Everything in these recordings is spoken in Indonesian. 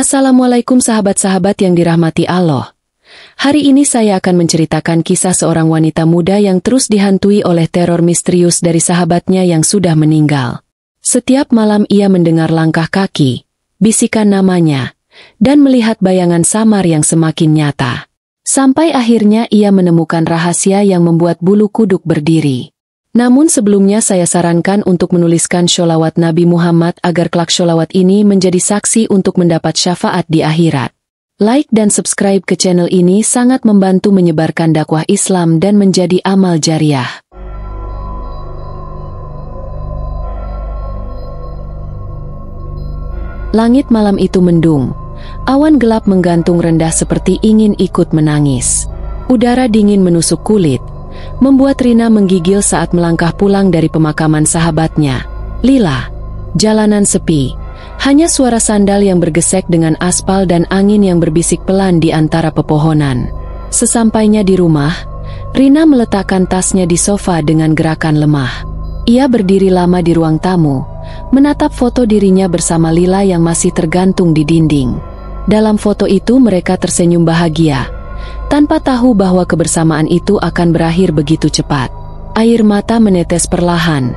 Assalamualaikum sahabat-sahabat yang dirahmati Allah. Hari ini saya akan menceritakan kisah seorang wanita muda yang terus dihantui oleh teror misterius dari sahabatnya yang sudah meninggal. Setiap malam ia mendengar langkah kaki, bisikan namanya, dan melihat bayangan samar yang semakin nyata. Sampai akhirnya ia menemukan rahasia yang membuat bulu kuduk berdiri. Namun sebelumnya saya sarankan untuk menuliskan sholawat Nabi Muhammad agar kelak sholawat ini menjadi saksi untuk mendapat syafaat di akhirat. Like dan subscribe ke channel ini sangat membantu menyebarkan dakwah Islam dan menjadi amal jariah. Langit malam itu mendung. Awan gelap menggantung rendah seperti ingin ikut menangis. Udara dingin menusuk kulit, membuat Rina menggigil saat melangkah pulang dari pemakaman sahabatnya, Lila. Jalanan sepi, hanya suara sandal yang bergesek dengan aspal dan angin yang berbisik pelan di antara pepohonan. Sesampainya di rumah, Rina meletakkan tasnya di sofa dengan gerakan lemah. Ia berdiri lama di ruang tamu, menatap foto dirinya bersama Lila yang masih tergantung di dinding. Dalam foto itu mereka tersenyum bahagia, tanpa tahu bahwa kebersamaan itu akan berakhir begitu cepat. Air mata menetes perlahan,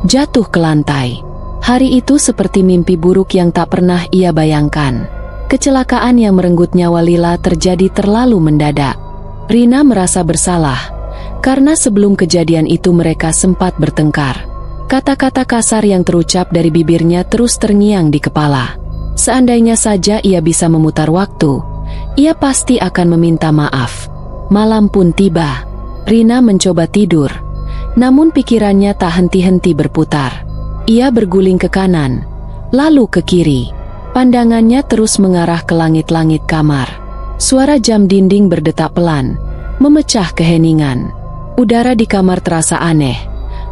jatuh ke lantai. Hari itu seperti mimpi buruk yang tak pernah ia bayangkan. Kecelakaan yang merenggut nyawa Lila terjadi terlalu mendadak. Rina merasa bersalah, karena sebelum kejadian itu mereka sempat bertengkar. Kata-kata kasar yang terucap dari bibirnya terus terngiang di kepala. Seandainya saja ia bisa memutar waktu, ia pasti akan meminta maaf. Malam pun tiba. Rina mencoba tidur, namun pikirannya tak henti-henti berputar. Ia berguling ke kanan, lalu ke kiri. Pandangannya terus mengarah ke langit-langit kamar. Suara jam dinding berdetak pelan, memecah keheningan. Udara di kamar terasa aneh,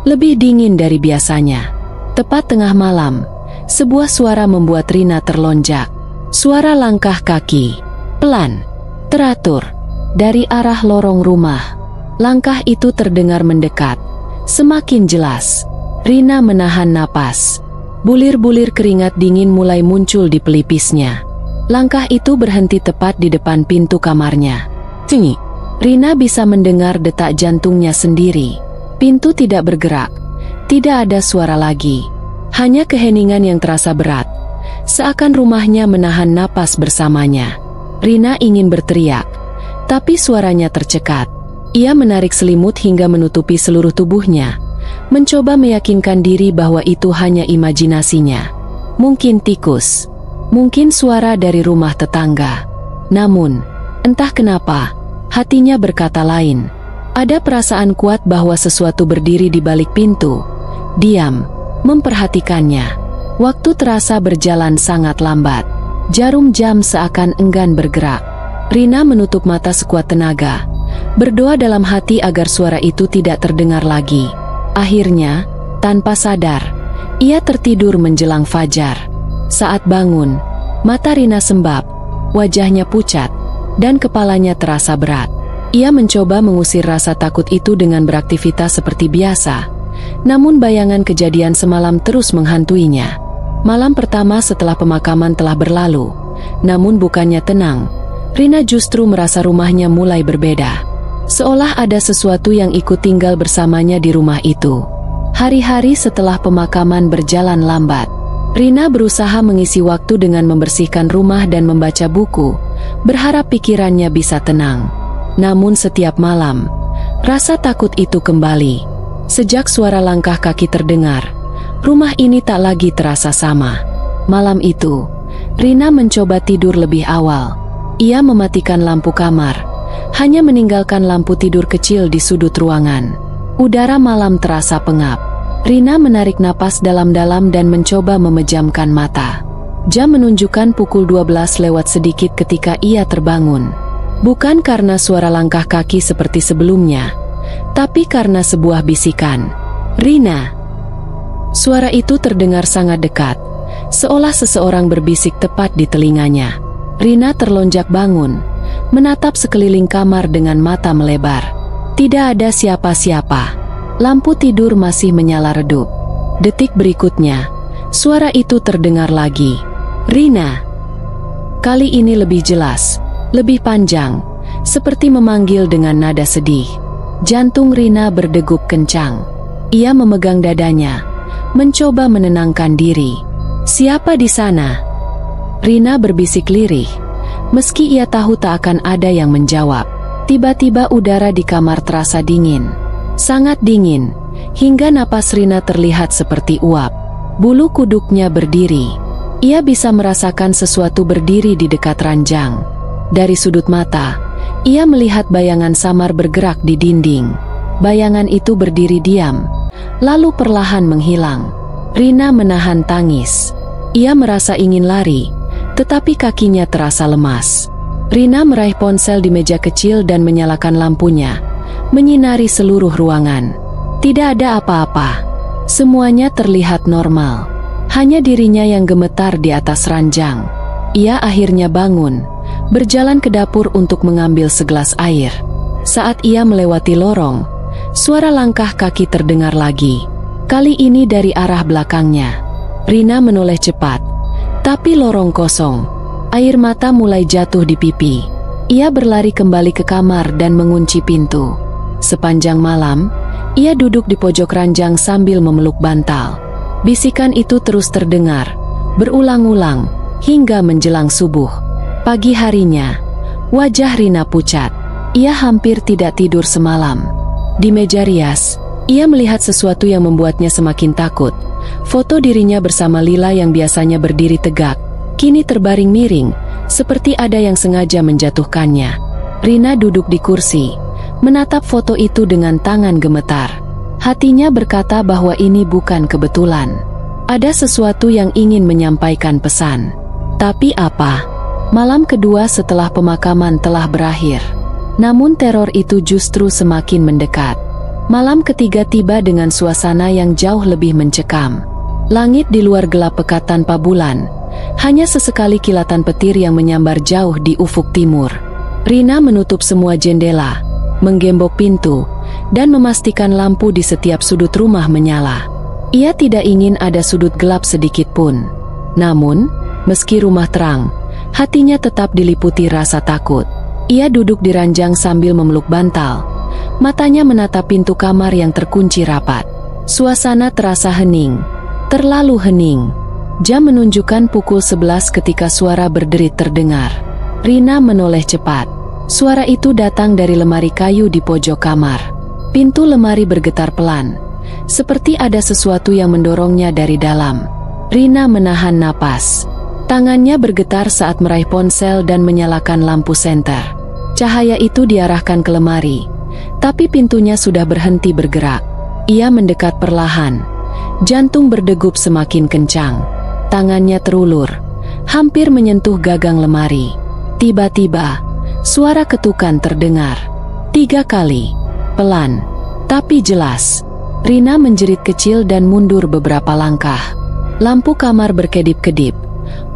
lebih dingin dari biasanya. Tepat tengah malam, sebuah suara membuat Rina terlonjak. Suara langkah kaki, pelan, teratur, dari arah lorong rumah. Langkah itu terdengar mendekat, semakin jelas. Rina menahan napas. Bulir-bulir keringat dingin mulai muncul di pelipisnya. Langkah itu berhenti tepat di depan pintu kamarnya. Cengik. Rina bisa mendengar detak jantungnya sendiri. Pintu tidak bergerak, tidak ada suara lagi. Hanya keheningan yang terasa berat, seakan rumahnya menahan napas bersamanya. Rina ingin berteriak, tapi suaranya tercekat. Ia menarik selimut hingga menutupi seluruh tubuhnya, mencoba meyakinkan diri bahwa itu hanya imajinasinya. Mungkin tikus, mungkin suara dari rumah tetangga. Namun, entah kenapa, hatinya berkata lain. Ada perasaan kuat bahwa sesuatu berdiri di balik pintu, diam, memperhatikannya. Waktu terasa berjalan sangat lambat. Jarum jam seakan enggan bergerak. Rina menutup mata sekuat tenaga, berdoa dalam hati agar suara itu tidak terdengar lagi. Akhirnya, tanpa sadar, ia tertidur menjelang fajar. Saat bangun, mata Rina sembab, wajahnya pucat, dan kepalanya terasa berat. Ia mencoba mengusir rasa takut itu dengan beraktivitas seperti biasa. Namun bayangan kejadian semalam terus menghantuinya. Malam pertama setelah pemakaman telah berlalu, namun bukannya tenang. Rina justru merasa rumahnya mulai berbeda. Seolah ada sesuatu yang ikut tinggal bersamanya di rumah itu. Hari-hari setelah pemakaman berjalan lambat. Rina berusaha mengisi waktu dengan membersihkan rumah dan membaca buku, berharap pikirannya bisa tenang. Namun setiap malam, rasa takut itu kembali. Sejak suara langkah kaki terdengar, rumah ini tak lagi terasa sama. Malam itu, Rina mencoba tidur lebih awal. Ia mematikan lampu kamar, hanya meninggalkan lampu tidur kecil di sudut ruangan. Udara malam terasa pengap. Rina menarik napas dalam-dalam dan mencoba memejamkan mata. Jam menunjukkan pukul 12 lewat sedikit ketika ia terbangun. Bukan karena suara langkah kaki seperti sebelumnya, tapi karena sebuah bisikan. Rina. Suara itu terdengar sangat dekat, seolah seseorang berbisik tepat di telinganya. Rina terlonjak bangun, menatap sekeliling kamar dengan mata melebar. Tidak ada siapa-siapa. Lampu tidur masih menyala redup. Detik berikutnya, suara itu terdengar lagi. Rina. Kali ini lebih jelas, lebih panjang, seperti memanggil dengan nada sedih. Jantung Rina berdegup kencang. Ia memegang dadanya, mencoba menenangkan diri. "Siapa di sana?" Rina berbisik lirih. Meski ia tahu tak akan ada yang menjawab. Tiba-tiba udara di kamar terasa dingin. Sangat dingin, hingga napas Rina terlihat seperti uap. Bulu kuduknya berdiri. Ia bisa merasakan sesuatu berdiri di dekat ranjang. Dari sudut mata, ia melihat bayangan samar bergerak di dinding. Bayangan itu berdiri diam, lalu perlahan menghilang. Rina menahan tangis. Ia merasa ingin lari, tetapi kakinya terasa lemas. Rina meraih ponsel di meja kecil dan menyalakan lampunya, menyinari seluruh ruangan. Tidak ada apa-apa. Semuanya terlihat normal. Hanya dirinya yang gemetar di atas ranjang. Ia akhirnya bangun, berjalan ke dapur untuk mengambil segelas air. Saat ia melewati lorong, suara langkah kaki terdengar lagi. Kali ini dari arah belakangnya. Rina menoleh cepat, tapi lorong kosong. Air mata mulai jatuh di pipi. Ia berlari kembali ke kamar dan mengunci pintu. Sepanjang malam, ia duduk di pojok ranjang sambil memeluk bantal. Bisikan itu terus terdengar, berulang-ulang, hingga menjelang subuh. Pagi harinya, wajah Rina pucat. Ia hampir tidak tidur semalam. Di meja rias, ia melihat sesuatu yang membuatnya semakin takut. Foto dirinya bersama Lila yang biasanya berdiri tegak, kini terbaring miring, seperti ada yang sengaja menjatuhkannya. Rina duduk di kursi, menatap foto itu dengan tangan gemetar. Hatinya berkata bahwa ini bukan kebetulan. Ada sesuatu yang ingin menyampaikan pesan. Tapi apa? Malam kedua setelah pemakaman telah berakhir. Namun teror itu justru semakin mendekat. Malam ketiga tiba dengan suasana yang jauh lebih mencekam. Langit di luar gelap pekat tanpa bulan. Hanya sesekali kilatan petir yang menyambar jauh di ufuk timur. Rina menutup semua jendela, menggembok pintu, dan memastikan lampu di setiap sudut rumah menyala. Ia tidak ingin ada sudut gelap sedikit pun. Namun, meski rumah terang, hatinya tetap diliputi rasa takut. Ia duduk di ranjang sambil memeluk bantal. Matanya menatap pintu kamar yang terkunci rapat. Suasana terasa hening, terlalu hening. Jam menunjukkan pukul 11 ketika suara berderit terdengar. Rina menoleh cepat. Suara itu datang dari lemari kayu di pojok kamar. Pintu lemari bergetar pelan, seperti ada sesuatu yang mendorongnya dari dalam. Rina menahan napas. Tangannya bergetar saat meraih ponsel dan menyalakan lampu senter. Cahaya itu diarahkan ke lemari, tapi pintunya sudah berhenti bergerak. Ia mendekat perlahan. Jantung berdegup semakin kencang. Tangannya terulur, hampir menyentuh gagang lemari. Tiba-tiba, suara ketukan terdengar. 3 kali, pelan, tapi jelas. Rina menjerit kecil dan mundur beberapa langkah. Lampu kamar berkedip-kedip.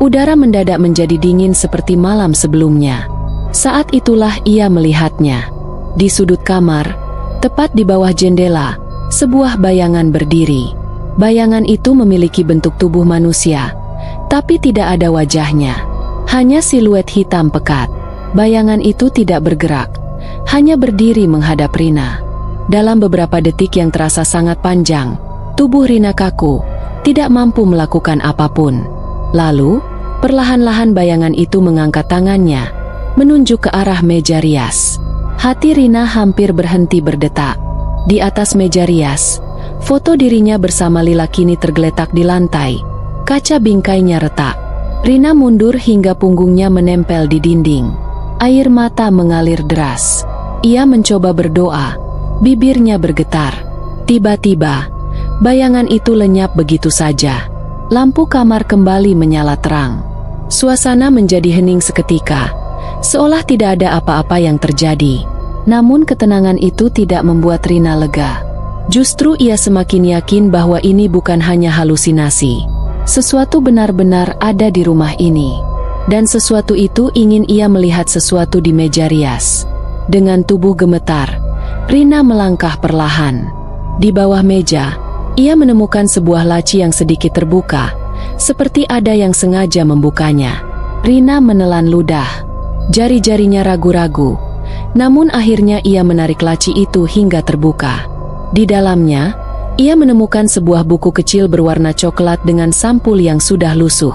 Udara mendadak menjadi dingin seperti malam sebelumnya. Saat itulah ia melihatnya. Di sudut kamar, tepat di bawah jendela, sebuah bayangan berdiri. Bayangan itu memiliki bentuk tubuh manusia, tapi tidak ada wajahnya. Hanya siluet hitam pekat. Bayangan itu tidak bergerak, hanya berdiri menghadap Rina. Dalam beberapa detik yang terasa sangat panjang, tubuh Rina kaku, tidak mampu melakukan apapun. Lalu, perlahan-lahan bayangan itu mengangkat tangannya, menunjuk ke arah meja rias. Hati Rina hampir berhenti berdetak. Di atas meja rias, foto dirinya bersama Lila kini tergeletak di lantai. Kaca bingkainya retak. Rina mundur hingga punggungnya menempel di dinding. Air mata mengalir deras. Ia mencoba berdoa, bibirnya bergetar. Tiba-tiba, bayangan itu lenyap begitu saja. Lampu kamar kembali menyala terang. Suasana menjadi hening seketika, seolah tidak ada apa-apa yang terjadi. Namun ketenangan itu tidak membuat Rina lega. Justru ia semakin yakin bahwa ini bukan hanya halusinasi. Sesuatu benar-benar ada di rumah ini. Dan sesuatu itu ingin ia melihat sesuatu di meja rias. Dengan tubuh gemetar, Rina melangkah perlahan. Di bawah meja, ia menemukan sebuah laci yang sedikit terbuka, seperti ada yang sengaja membukanya. Rina menelan ludah. Jari-jarinya ragu-ragu. Namun akhirnya ia menarik laci itu hingga terbuka. Di dalamnya, ia menemukan sebuah buku kecil berwarna coklat dengan sampul yang sudah lusuh.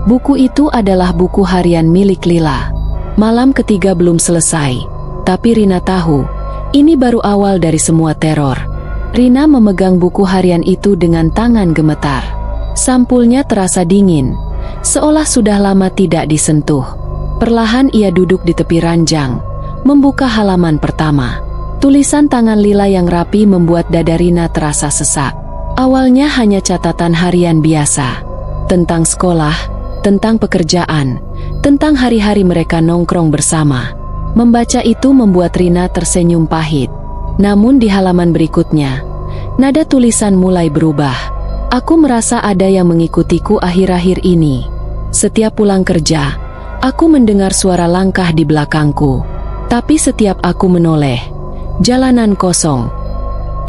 Buku itu adalah buku harian milik Lila. Malam ketiga belum selesai, tapi Rina tahu, ini baru awal dari semua teror. Rina memegang buku harian itu dengan tangan gemetar. Sampulnya terasa dingin, seolah sudah lama tidak disentuh. Perlahan ia duduk di tepi ranjang, membuka halaman pertama. Tulisan tangan Lila yang rapi membuat dada Rina terasa sesak. Awalnya hanya catatan harian biasa, tentang sekolah, tentang pekerjaan, tentang hari-hari mereka nongkrong bersama. Membaca itu membuat Rina tersenyum pahit. Namun di halaman berikutnya, nada tulisan mulai berubah. Aku merasa ada yang mengikutiku akhir-akhir ini. Setiap pulang kerja, aku mendengar suara langkah di belakangku. Tapi setiap aku menoleh, jalanan kosong.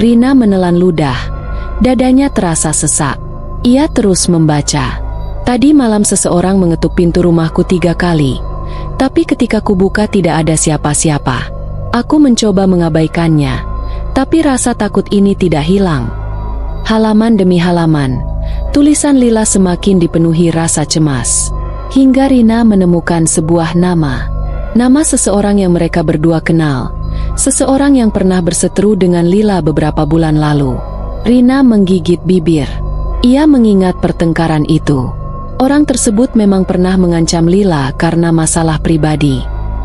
Rina menelan ludah. Dadanya terasa sesak. Ia terus membaca. Tadi malam seseorang mengetuk pintu rumahku 3 kali. Tapi ketika kubuka tidak ada siapa-siapa. Aku mencoba mengabaikannya. Tapi rasa takut ini tidak hilang. Halaman demi halaman, tulisan Lila semakin dipenuhi rasa cemas. Hingga Rina menemukan sebuah nama. Nama seseorang yang mereka berdua kenal. Seseorang yang pernah berseteru dengan Lila beberapa bulan lalu. Rina menggigit bibir. Ia mengingat pertengkaran itu. Orang tersebut memang pernah mengancam Lila karena masalah pribadi.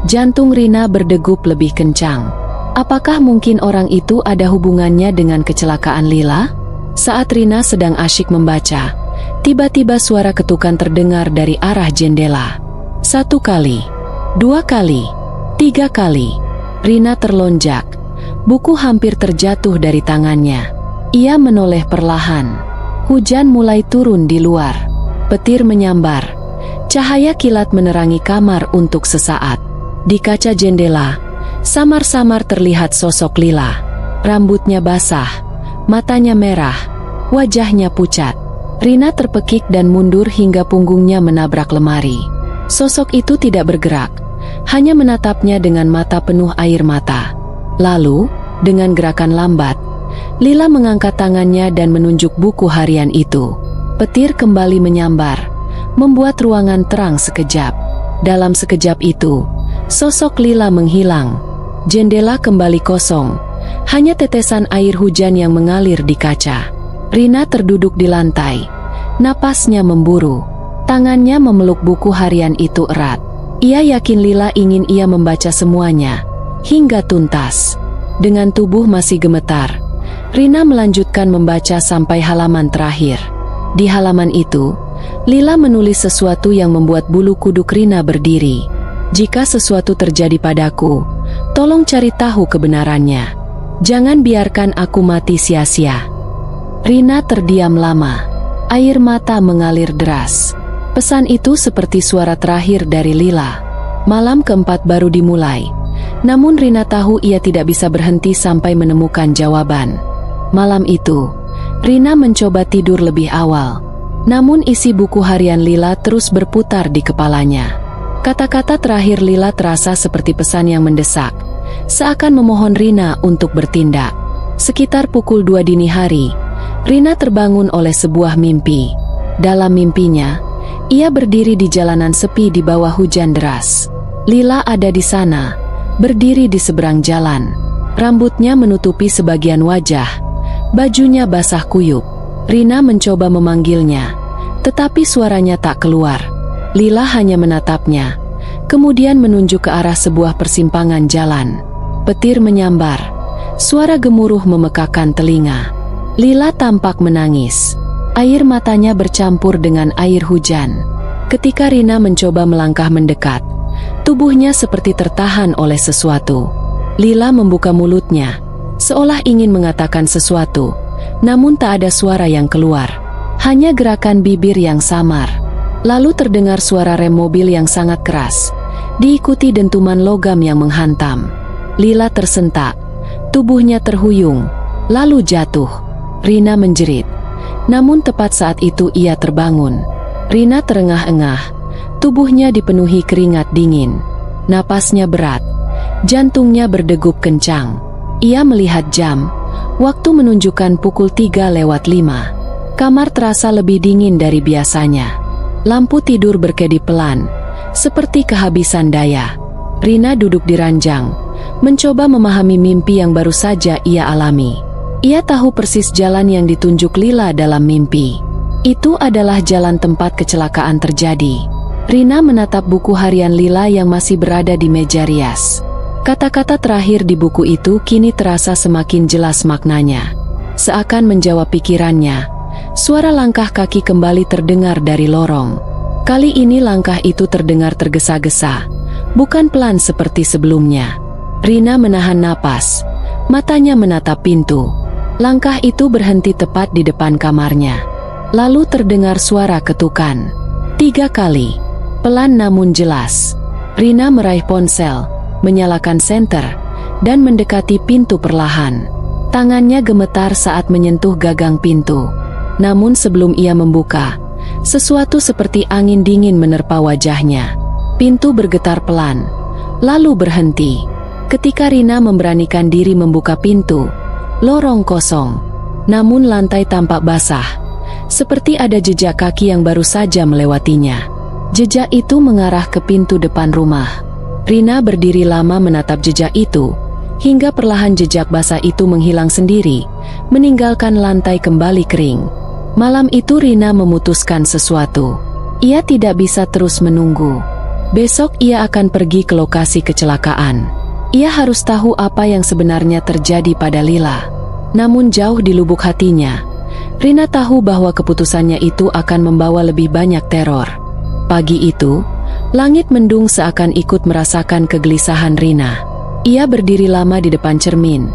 Jantung Rina berdegup lebih kencang. Apakah mungkin orang itu ada hubungannya dengan kecelakaan Lila? Saat Rina sedang asyik membaca, tiba-tiba suara ketukan terdengar dari arah jendela. 1 kali, 2 kali, 3 kali. Rina terlonjak. Buku hampir terjatuh dari tangannya. Ia menoleh perlahan. Hujan mulai turun di luar. Petir menyambar. Cahaya kilat menerangi kamar untuk sesaat. Di kaca jendela, samar-samar terlihat sosok Lila. Rambutnya basah, matanya merah, wajahnya pucat. Rina terpekik dan mundur hingga punggungnya menabrak lemari. Sosok itu tidak bergerak, hanya menatapnya dengan mata penuh air mata. Lalu, dengan gerakan lambat, Lila mengangkat tangannya dan menunjuk buku harian itu. Petir kembali menyambar, membuat ruangan terang sekejap. Dalam sekejap itu, sosok Lila menghilang. Jendela kembali kosong, hanya tetesan air hujan yang mengalir di kaca. Rina terduduk di lantai, napasnya memburu. Tangannya memeluk buku harian itu erat. Ia yakin Lila ingin ia membaca semuanya, hingga tuntas. Dengan tubuh masih gemetar, Rina melanjutkan membaca sampai halaman terakhir. Di halaman itu, Lila menulis sesuatu yang membuat bulu kuduk Rina berdiri. Jika sesuatu terjadi padaku, tolong cari tahu kebenarannya. Jangan biarkan aku mati sia-sia. Rina terdiam lama. Air mata mengalir deras. Pesan itu seperti suara terakhir dari Lila. Malam keempat baru dimulai. Namun Rina tahu ia tidak bisa berhenti sampai menemukan jawaban. Malam itu, Rina mencoba tidur lebih awal. Namun isi buku harian Lila terus berputar di kepalanya. Kata-kata terakhir Lila terasa seperti pesan yang mendesak, seakan memohon Rina untuk bertindak. Sekitar pukul 2 dini hari, Rina terbangun oleh sebuah mimpi. Dalam mimpinya, ia berdiri di jalanan sepi di bawah hujan deras. Lila ada di sana, berdiri di seberang jalan. Rambutnya menutupi sebagian wajah, bajunya basah kuyup. Rina mencoba memanggilnya, tetapi suaranya tak keluar. Lila hanya menatapnya, kemudian menunjuk ke arah sebuah persimpangan jalan. Petir menyambar, suara gemuruh memekakan telinga. Lila tampak menangis. Air matanya bercampur dengan air hujan. Ketika Rina mencoba melangkah mendekat, tubuhnya seperti tertahan oleh sesuatu. Lila membuka mulutnya, seolah ingin mengatakan sesuatu, namun tak ada suara yang keluar. Hanya gerakan bibir yang samar. Lalu terdengar suara rem mobil yang sangat keras, diikuti dentuman logam yang menghantam. Lila tersentak, tubuhnya terhuyung, lalu jatuh. Rina menjerit. Namun tepat saat itu ia terbangun. Rina terengah-engah, Tubuhnya dipenuhi keringat dingin. Napasnya berat. Jantungnya berdegup kencang. Ia melihat jam. Waktu menunjukkan pukul 3:05. Kamar terasa lebih dingin dari biasanya. Lampu tidur berkedip pelan, seperti kehabisan daya. Rina duduk di ranjang, mencoba memahami mimpi yang baru saja ia alami. Ia tahu persis jalan yang ditunjuk Lila dalam mimpi. Itu adalah jalan tempat kecelakaan terjadi. Rina menatap buku harian Lila yang masih berada di meja rias. Kata-kata terakhir di buku itu kini terasa semakin jelas maknanya. Seakan menjawab pikirannya, suara langkah kaki kembali terdengar dari lorong. Kali ini langkah itu terdengar tergesa-gesa, bukan pelan seperti sebelumnya. Rina menahan napas, matanya menatap pintu. Langkah itu berhenti tepat di depan kamarnya. Lalu terdengar suara ketukan. 3 kali, pelan namun jelas. Rina meraih ponsel, menyalakan senter, dan mendekati pintu perlahan. Tangannya gemetar saat menyentuh gagang pintu. Namun sebelum ia membuka, sesuatu seperti angin dingin menerpa wajahnya. Pintu bergetar pelan, lalu berhenti. Ketika Rina memberanikan diri membuka pintu, lorong kosong. Namun lantai tampak basah, seperti ada jejak kaki yang baru saja melewatinya. Jejak itu mengarah ke pintu depan rumah. Rina berdiri lama menatap jejak itu, hingga perlahan jejak basah itu menghilang sendiri, meninggalkan lantai kembali kering. Malam itu Rina memutuskan sesuatu. Ia tidak bisa terus menunggu. Besok ia akan pergi ke lokasi kecelakaan. Ia harus tahu apa yang sebenarnya terjadi pada Lila. Namun jauh di lubuk hatinya, Rina tahu bahwa keputusannya itu akan membawa lebih banyak teror. Pagi itu, langit mendung seakan ikut merasakan kegelisahan Rina. Ia berdiri lama di depan cermin.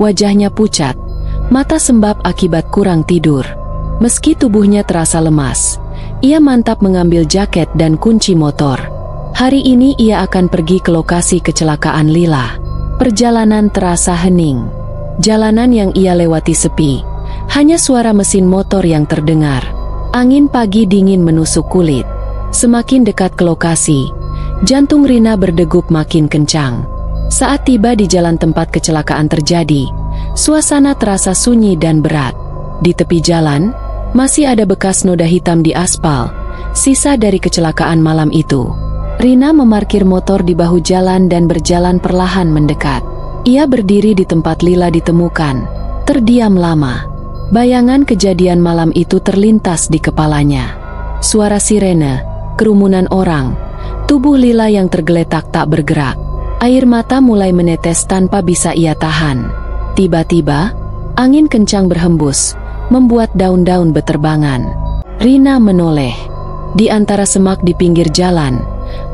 Wajahnya pucat, mata sembab akibat kurang tidur. Meski tubuhnya terasa lemas, ia mantap mengambil jaket dan kunci motor. Hari ini ia akan pergi ke lokasi kecelakaan Lila. Perjalanan terasa hening. Jalanan yang ia lewati sepi, hanya suara mesin motor yang terdengar. Angin pagi dingin menusuk kulit. Semakin dekat ke lokasi, jantung Rina berdegup makin kencang. Saat tiba di jalan tempat kecelakaan terjadi, suasana terasa sunyi dan berat. Di tepi jalan, masih ada bekas noda hitam di aspal, sisa dari kecelakaan malam itu. Rina memarkir motor di bahu jalan dan berjalan perlahan mendekat. Ia berdiri di tempat Lila ditemukan, terdiam lama. Bayangan kejadian malam itu terlintas di kepalanya. Suara sirene, kerumunan orang, tubuh Lila yang tergeletak tak bergerak. Air mata mulai menetes tanpa bisa ia tahan. Tiba-tiba, angin kencang berhembus, membuat daun-daun beterbangan. Rina menoleh. Di antara semak di pinggir jalan,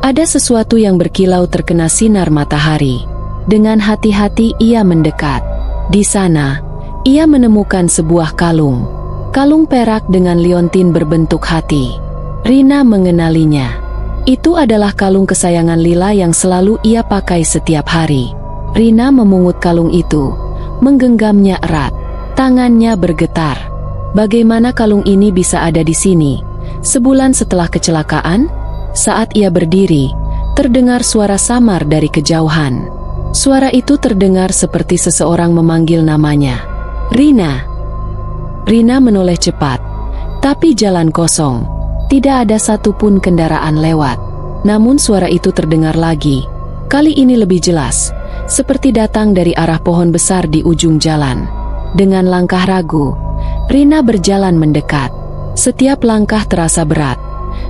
ada sesuatu yang berkilau terkena sinar matahari. Dengan hati-hati ia mendekat. Di sana, ia menemukan sebuah kalung. Kalung perak dengan liontin berbentuk hati. Rina mengenalinya. Itu adalah kalung kesayangan Lila yang selalu ia pakai setiap hari. Rina memungut kalung itu, menggenggamnya erat. Tangannya bergetar. Bagaimana kalung ini bisa ada di sini? Sebulan setelah kecelakaan, saat ia berdiri, terdengar suara samar dari kejauhan. Suara itu terdengar seperti seseorang memanggil namanya. Rina. Rina menoleh cepat, tapi jalan kosong. Tidak ada satupun kendaraan lewat. Namun suara itu terdengar lagi. Kali ini lebih jelas, seperti datang dari arah pohon besar di ujung jalan. Dengan langkah ragu, Rina berjalan mendekat. Setiap langkah terasa berat,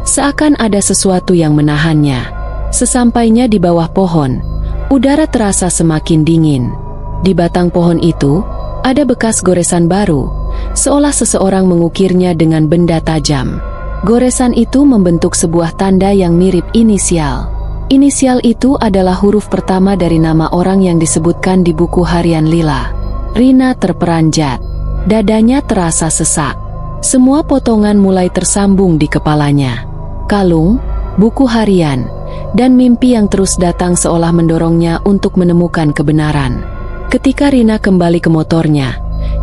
seakan ada sesuatu yang menahannya. Sesampainya di bawah pohon, udara terasa semakin dingin. Di batang pohon itu, ada bekas goresan baru, seolah seseorang mengukirnya dengan benda tajam. Goresan itu membentuk sebuah tanda yang mirip inisial. Inisial itu adalah huruf pertama dari nama orang yang disebutkan di buku harian Lila. Rina terperanjat. Dadanya terasa sesak. Semua potongan mulai tersambung di kepalanya. Kalung, buku harian, dan mimpi yang terus datang seolah mendorongnya untuk menemukan kebenaran. Ketika Rina kembali ke motornya,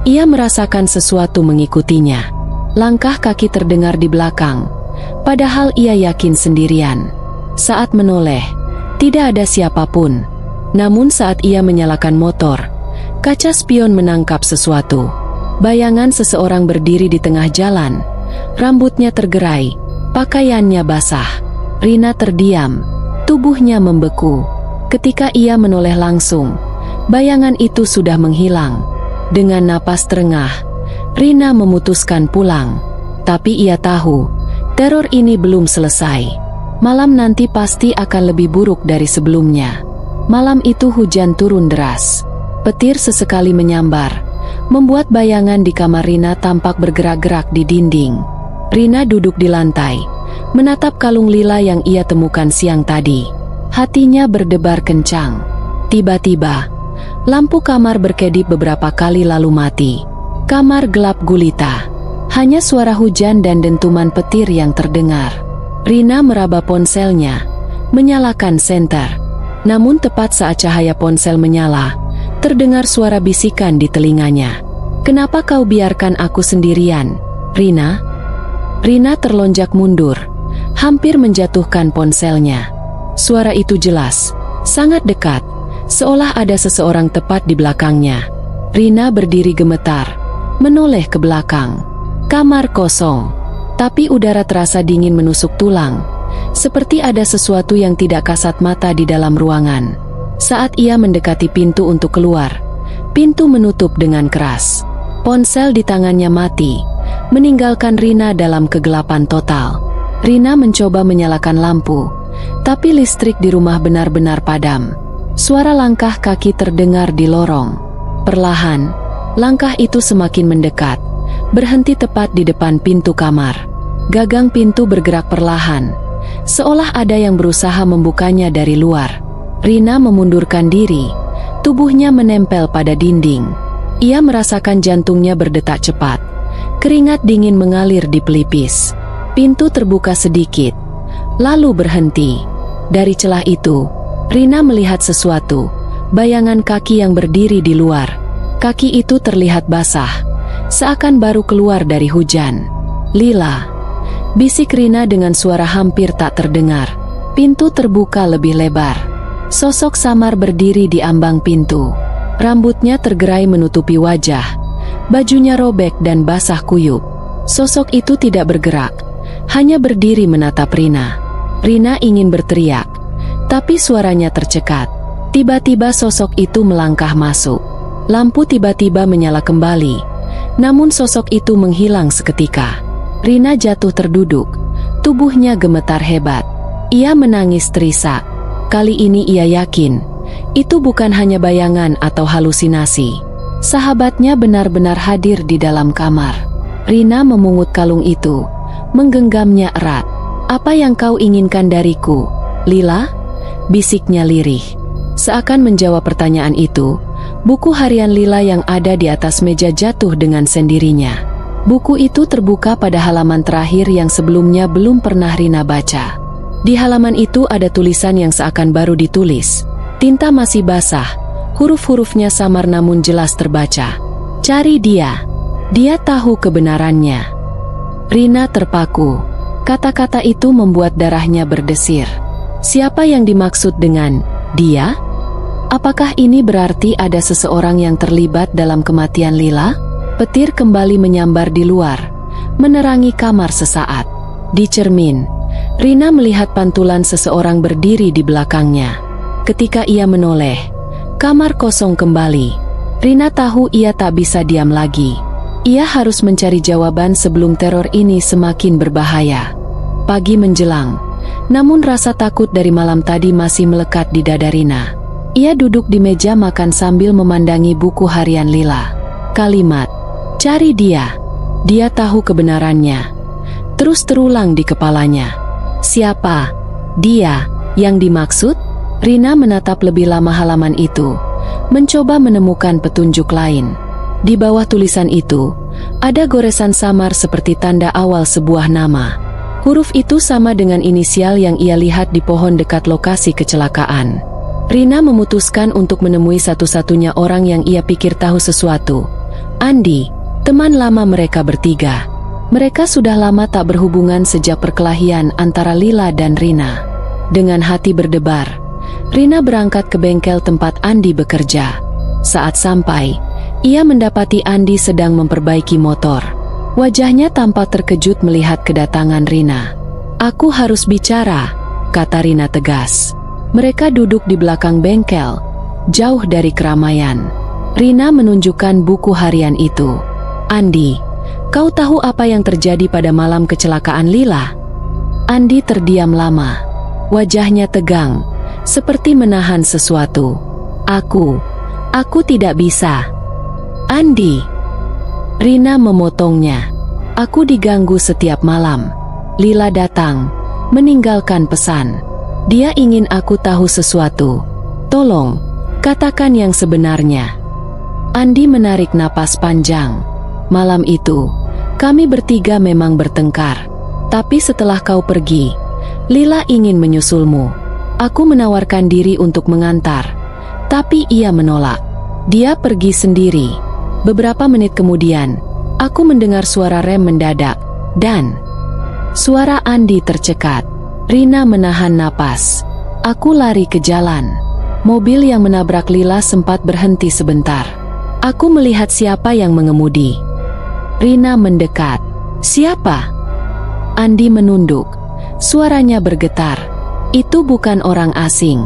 ia merasakan sesuatu mengikutinya. Langkah kaki terdengar di belakang, padahal ia yakin sendirian. Saat menoleh, tidak ada siapapun. Namun saat ia menyalakan motor, kaca spion menangkap sesuatu. Bayangan seseorang berdiri di tengah jalan. Rambutnya tergerai, pakaiannya basah. Rina terdiam, tubuhnya membeku. Ketika ia menoleh langsung, bayangan itu sudah menghilang. Dengan napas terengah, Rina memutuskan pulang. Tapi ia tahu, teror ini belum selesai. Malam nanti pasti akan lebih buruk dari sebelumnya. Malam itu hujan turun deras. Petir sesekali menyambar, membuat bayangan di kamar Rina tampak bergerak-gerak di dinding. Rina duduk di lantai, menatap kalung lila yang ia temukan siang tadi. Hatinya berdebar kencang. Tiba-tiba, lampu kamar berkedip beberapa kali lalu mati. Kamar gelap gulita. Hanya suara hujan dan dentuman petir yang terdengar. Rina meraba ponselnya, menyalakan senter. Namun tepat saat cahaya ponsel menyala, terdengar suara bisikan di telinganya. "Kenapa kau biarkan aku sendirian, Rina?" Rina terlonjak mundur, hampir menjatuhkan ponselnya. Suara itu jelas, sangat dekat, seolah ada seseorang tepat di belakangnya. Rina berdiri gemetar, menoleh ke belakang. Kamar kosong, tapi udara terasa dingin menusuk tulang, seperti ada sesuatu yang tidak kasat mata di dalam ruangan. Saat ia mendekati pintu untuk keluar, pintu menutup dengan keras. Ponsel di tangannya mati, meninggalkan Rina dalam kegelapan total. Rina mencoba menyalakan lampu, tapi listrik di rumah benar-benar padam. Suara langkah kaki terdengar di lorong. Perlahan, langkah itu semakin mendekat, berhenti tepat di depan pintu kamar. Gagang pintu bergerak perlahan, seolah ada yang berusaha membukanya dari luar. Rina memundurkan diri, tubuhnya menempel pada dinding. Ia merasakan jantungnya berdetak cepat. Keringat dingin mengalir di pelipis. Pintu terbuka sedikit, lalu berhenti. Dari celah itu, Rina melihat sesuatu, bayangan kaki yang berdiri di luar. Kaki itu terlihat basah, seakan baru keluar dari hujan. "Lila," bisik Rina dengan suara hampir tak terdengar. Pintu terbuka lebih lebar. Sosok samar berdiri di ambang pintu. Rambutnya tergerai menutupi wajah. Bajunya robek dan basah kuyup. Sosok itu tidak bergerak, hanya berdiri menatap Rina. Rina ingin berteriak, tapi suaranya tercekat. Tiba-tiba sosok itu melangkah masuk. Lampu tiba-tiba menyala kembali, namun sosok itu menghilang seketika. Rina jatuh terduduk, tubuhnya gemetar hebat. Ia menangis terisak. Kali ini ia yakin, itu bukan hanya bayangan atau halusinasi. Sahabatnya benar-benar hadir di dalam kamar. Rina memungut kalung itu, menggenggamnya erat. "Apa yang kau inginkan dariku, Lila?" bisiknya lirih. Seakan menjawab pertanyaan itu, buku harian Lila yang ada di atas meja jatuh dengan sendirinya. Buku itu terbuka pada halaman terakhir yang sebelumnya belum pernah Rina baca. Di halaman itu ada tulisan yang seakan baru ditulis. Tinta masih basah, huruf-hurufnya samar namun jelas terbaca. "Cari dia. Dia tahu kebenarannya." Rina terpaku. Kata-kata itu membuat darahnya berdesir. Siapa yang dimaksud dengan dia? Apakah ini berarti ada seseorang yang terlibat dalam kematian Lila? Petir kembali menyambar di luar, menerangi kamar sesaat. Di cermin, Rina melihat pantulan seseorang berdiri di belakangnya. Ketika ia menoleh, kamar kosong kembali. Rina tahu ia tak bisa diam lagi. Ia harus mencari jawaban sebelum teror ini semakin berbahaya. Pagi menjelang, namun rasa takut dari malam tadi masih melekat di dada Rina. Ia duduk di meja makan sambil memandangi buku harian Lila. Kalimat, "Cari dia. Dia tahu kebenarannya," terus terulang di kepalanya. Siapa dia yang dimaksud? Rina menatap lebih lama halaman itu, mencoba menemukan petunjuk lain. Di bawah tulisan itu, ada goresan samar seperti tanda awal sebuah nama. Huruf itu sama dengan inisial yang ia lihat di pohon dekat lokasi kecelakaan. Rina memutuskan untuk menemui satu-satunya orang yang ia pikir tahu sesuatu. Andi, teman lama mereka bertiga. Mereka sudah lama tak berhubungan sejak perkelahian antara Lila dan Rina. Dengan hati berdebar, Rina berangkat ke bengkel tempat Andi bekerja. Saat sampai, ia mendapati Andi sedang memperbaiki motor. Wajahnya tampak terkejut melihat kedatangan Rina. "Aku harus bicara," kata Rina tegas. Mereka duduk di belakang bengkel, jauh dari keramaian. Rina menunjukkan buku harian itu. "Andi, kau tahu apa yang terjadi pada malam kecelakaan Lila?" Andi terdiam lama. Wajahnya tegang, seperti menahan sesuatu. Aku tidak bisa." "Andi." Rina memotongnya. "Aku diganggu setiap malam. Lila datang, meninggalkan pesan. Dia ingin aku tahu sesuatu. Tolong, katakan yang sebenarnya." Andi menarik napas panjang. "Malam itu, kami bertiga memang bertengkar. Tapi setelah kau pergi, Lila ingin menyusulmu. Aku menawarkan diri untuk mengantar, tapi ia menolak. Dia pergi sendiri. Beberapa menit kemudian, aku mendengar suara rem mendadak, dan..." Suara Andi tercekat. Rina menahan napas. "Aku lari ke jalan. Mobil yang menabrak Lila sempat berhenti sebentar. Aku melihat siapa yang mengemudi." Rina mendekat. "Siapa?" Andi menunduk. Suaranya bergetar. "Itu bukan orang asing.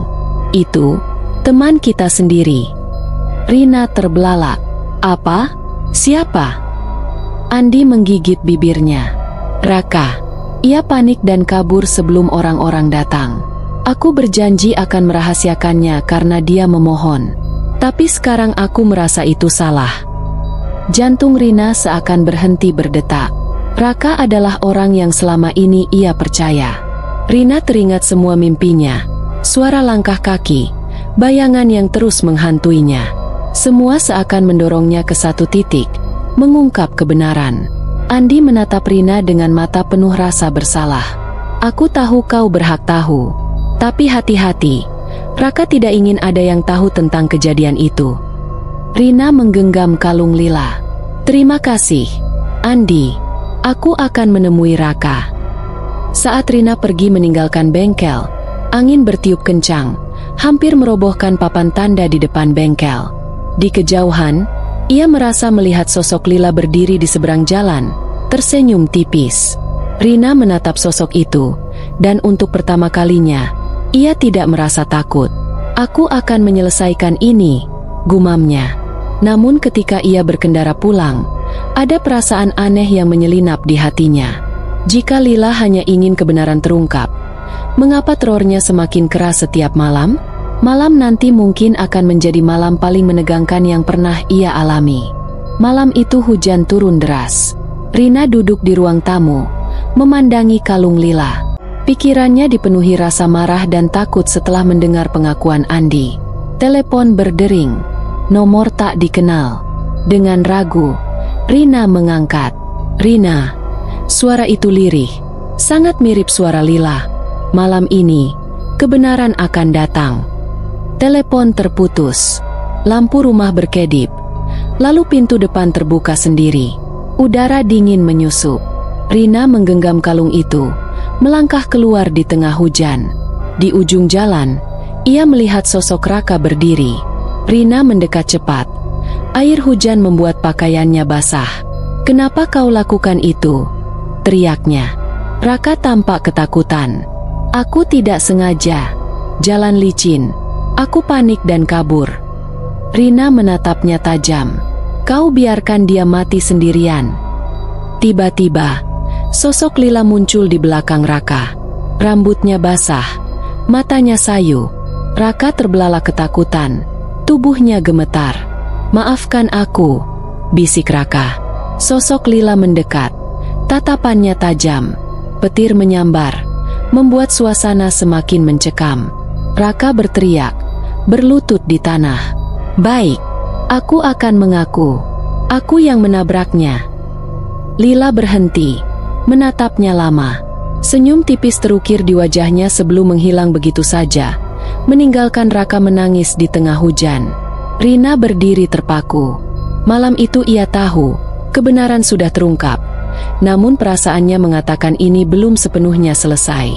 Itu teman kita sendiri." Rina terbelalak. "Apa? Siapa?" Andi menggigit bibirnya. "Raka. Ia panik dan kabur sebelum orang-orang datang. Aku berjanji akan merahasiakannya karena dia memohon. Tapi sekarang aku merasa itu salah." Jantung Rina seakan berhenti berdetak. Raka adalah orang yang selama ini ia percaya. Rina teringat semua mimpinya, suara langkah kaki, bayangan yang terus menghantuinya. Semua seakan mendorongnya ke satu titik, mengungkap kebenaran. Andi menatap Rina dengan mata penuh rasa bersalah. "Aku tahu kau berhak tahu. Tapi hati-hati, Raka tidak ingin ada yang tahu tentang kejadian itu." Rina menggenggam kalung Lila. "Terima kasih, Andi. Aku akan menemui Raka." Saat Rina pergi meninggalkan bengkel, angin bertiup kencang, hampir merobohkan papan tanda di depan bengkel. Di kejauhan, ia merasa melihat sosok Lila berdiri di seberang jalan, tersenyum tipis. Rina menatap sosok itu, dan untuk pertama kalinya, ia tidak merasa takut. "Aku akan menyelesaikan ini," gumamnya. Namun ketika ia berkendara pulang, ada perasaan aneh yang menyelinap di hatinya. Jika Lila hanya ingin kebenaran terungkap, mengapa terornya semakin keras setiap malam? Malam nanti mungkin akan menjadi malam paling menegangkan yang pernah ia alami. Malam itu hujan turun deras. Rina duduk di ruang tamu, memandangi kalung Lila. Pikirannya dipenuhi rasa marah dan takut setelah mendengar pengakuan Andi. Telepon berdering. Nomor tak dikenal. Dengan ragu, Rina mengangkat. "Rina." Suara itu lirih, sangat mirip suara Lila. "Malam ini, kebenaran akan datang." Telepon terputus. Lampu rumah berkedip. Lalu pintu depan terbuka sendiri. Udara dingin menyusup. Rina menggenggam kalung itu, melangkah keluar di tengah hujan. Di ujung jalan, ia melihat sosok Raka berdiri. Rina mendekat cepat. Air hujan membuat pakaiannya basah. "Kenapa kau lakukan itu?" teriaknya. Raka tampak ketakutan. "Aku tidak sengaja. Jalan licin. Aku panik dan kabur." Rina menatapnya tajam. "Kau biarkan dia mati sendirian." Tiba-tiba, sosok Lila muncul di belakang Raka. Rambutnya basah, matanya sayu. Raka terbelalak ketakutan. Tubuhnya gemetar. "Maafkan aku," bisik Raka. Sosok Lila mendekat. Tatapannya tajam. Petir menyambar, membuat suasana semakin mencekam. Raka berteriak, berlutut di tanah. "Baik, aku akan mengaku. Aku yang menabraknya." Lila berhenti, menatapnya lama. Senyum tipis terukir di wajahnya sebelum menghilang begitu saja, meninggalkan Raka menangis di tengah hujan. Rina berdiri terpaku. Malam itu ia tahu, kebenaran sudah terungkap. Namun perasaannya mengatakan ini belum sepenuhnya selesai.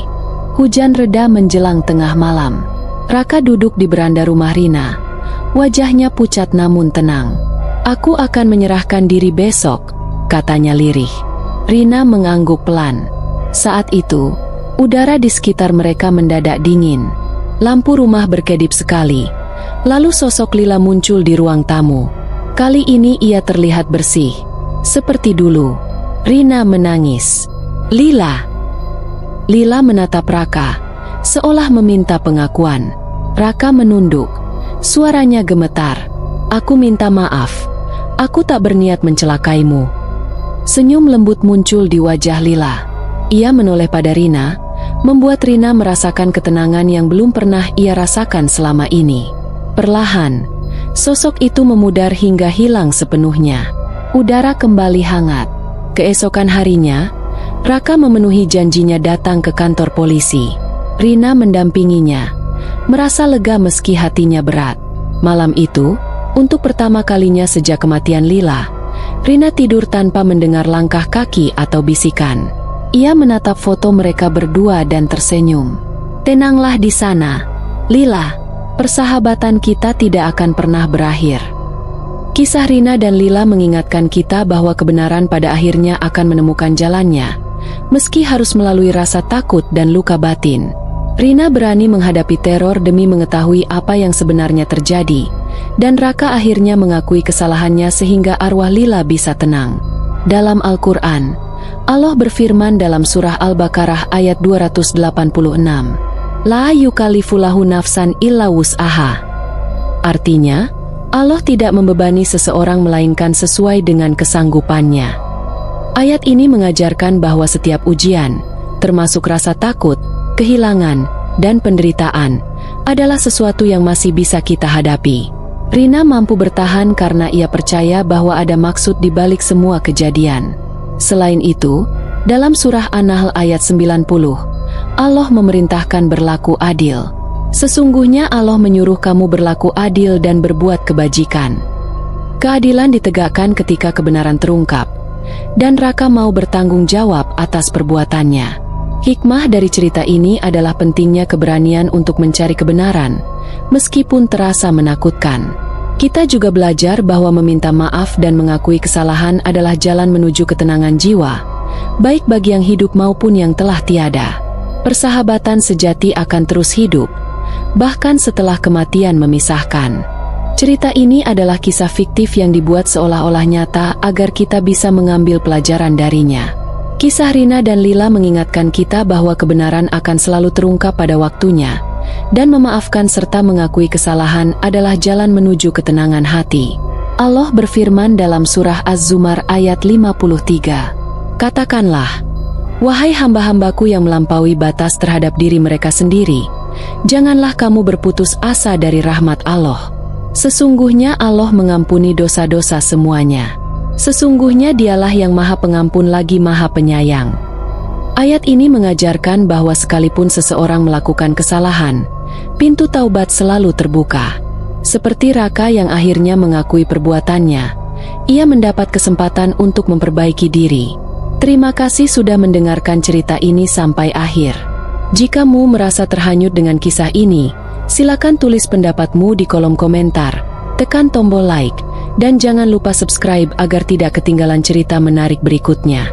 Hujan reda menjelang tengah malam. Raka duduk di beranda rumah Rina. Wajahnya pucat namun tenang. "Aku akan menyerahkan diri besok," katanya lirih. Rina mengangguk pelan. Saat itu, udara di sekitar mereka mendadak dingin. Lampu rumah berkedip sekali. Lalu sosok Lila muncul di ruang tamu. Kali ini ia terlihat bersih. Seperti dulu. Rina menangis. "Lila!" Lila menatap Raka, seolah meminta pengakuan. Raka menunduk. Suaranya gemetar. "Aku minta maaf. Aku tak berniat mencelakaimu." Senyum lembut muncul di wajah Lila. Ia menoleh pada Rina, membuat Rina merasakan ketenangan yang belum pernah ia rasakan selama ini. Perlahan, sosok itu memudar hingga hilang sepenuhnya. Udara kembali hangat. Keesokan harinya, Raka memenuhi janjinya datang ke kantor polisi. Rina mendampinginya, merasa lega meski hatinya berat. Malam itu, untuk pertama kalinya sejak kematian Lila, Rina tidur tanpa mendengar langkah kaki atau bisikan. Ia menatap foto mereka berdua dan tersenyum. "Tenanglah di sana, Lila. Persahabatan kita tidak akan pernah berakhir." Kisah Rina dan Lila mengingatkan kita bahwa kebenaran pada akhirnya akan menemukan jalannya, meski harus melalui rasa takut dan luka batin. Rina berani menghadapi teror demi mengetahui apa yang sebenarnya terjadi, dan Raka akhirnya mengakui kesalahannya sehingga arwah Lila bisa tenang. Dalam Al-Quran, Allah berfirman dalam surah Al-Baqarah ayat 286, "La yukalifullahu nafsan illa wus'aha." Artinya, Allah tidak membebani seseorang melainkan sesuai dengan kesanggupannya. Ayat ini mengajarkan bahwa setiap ujian, termasuk rasa takut, kehilangan, dan penderitaan, adalah sesuatu yang masih bisa kita hadapi. Rina mampu bertahan karena ia percaya bahwa ada maksud di balik semua kejadian. Selain itu, dalam surah An-Nahl ayat 90, Allah memerintahkan berlaku adil. "Sesungguhnya Allah menyuruh kamu berlaku adil dan berbuat kebajikan." Keadilan ditegakkan ketika kebenaran terungkap, dan Raka mau bertanggung jawab atas perbuatannya. Hikmah dari cerita ini adalah pentingnya keberanian untuk mencari kebenaran, meskipun terasa menakutkan. Kita juga belajar bahwa meminta maaf dan mengakui kesalahan adalah jalan menuju ketenangan jiwa, baik bagi yang hidup maupun yang telah tiada. Persahabatan sejati akan terus hidup, bahkan setelah kematian memisahkan. Cerita ini adalah kisah fiktif yang dibuat seolah-olah nyata agar kita bisa mengambil pelajaran darinya. Kisah Rina dan Lila mengingatkan kita bahwa kebenaran akan selalu terungkap pada waktunya, dan memaafkan serta mengakui kesalahan adalah jalan menuju ketenangan hati. Allah berfirman dalam surah Az-Zumar ayat 53, "Katakanlah, wahai hamba-hambaku yang melampaui batas terhadap diri mereka sendiri, janganlah kamu berputus asa dari rahmat Allah. Sesungguhnya Allah mengampuni dosa-dosa semuanya. Sesungguhnya Dialah yang Maha Pengampun lagi Maha Penyayang." Ayat ini mengajarkan bahwa sekalipun seseorang melakukan kesalahan, pintu taubat selalu terbuka. Seperti Raka yang akhirnya mengakui perbuatannya, ia mendapat kesempatan untuk memperbaiki diri. Terima kasih sudah mendengarkan cerita ini sampai akhir. Jika kamu merasa terhanyut dengan kisah ini, silakan tulis pendapatmu di kolom komentar, tekan tombol like, dan jangan lupa subscribe agar tidak ketinggalan cerita menarik berikutnya.